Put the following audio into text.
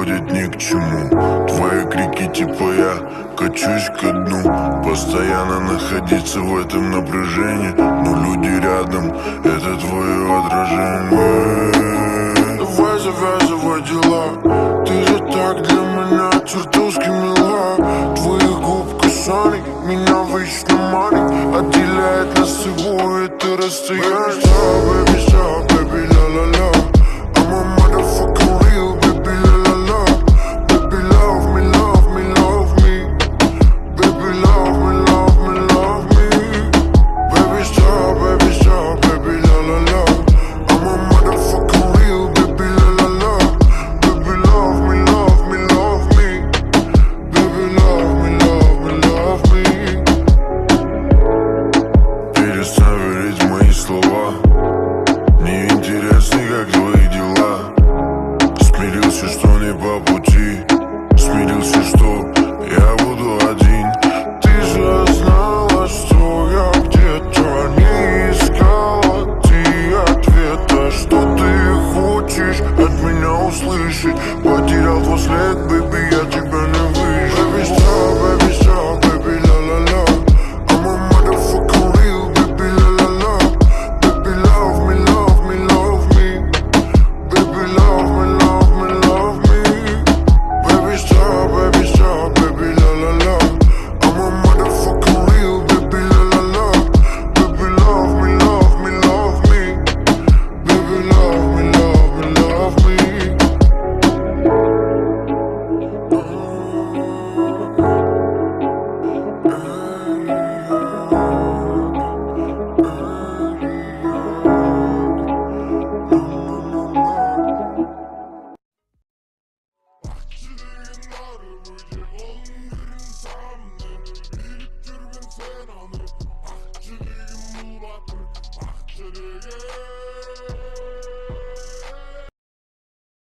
приводит ни к чему. Твои крики типа я качусь ко дну. Постоянно находиться в этом напряжении, но люди рядом — это твое отражение. Давай завязывай дела, ты же так для меня чертовски мила. Твоих губ касаний меня вечно манит, отделяет нас всего это расстояние. Baby, stop, baby, la la la. I'm a motherfucking real, baby, la la la. Baby, love me, love me, love me. Baby, love me, love me, love me. Baby, stop, baby, la la la. I'm a motherfucking real, baby, la la la. Baby, love me, love me, love me. Baby, love me, love me, love me. Перестань верить в мои слова. Мне интересно, как твои дела. Смирился, что не по пути. Смирился, что я буду один. Ты же знала, что я где-то не искала ты ответа. Что ты хочешь от меня услышать? Потерял твой след, baby, я тебя не выжил. Baby, stop, baby, la la la. I'm a motherfucking real, baby, la la la. Baby, love me, love me, love me. Baby, love me, love me, love me. Baby, stop, baby, la la la. I'm a motherfucking real, baby, la la la. Baby, love me, love me, love me. Baby, love me, love me, love me. Akçeliğin sen anı, akçeliğin bulatır, akçeliğin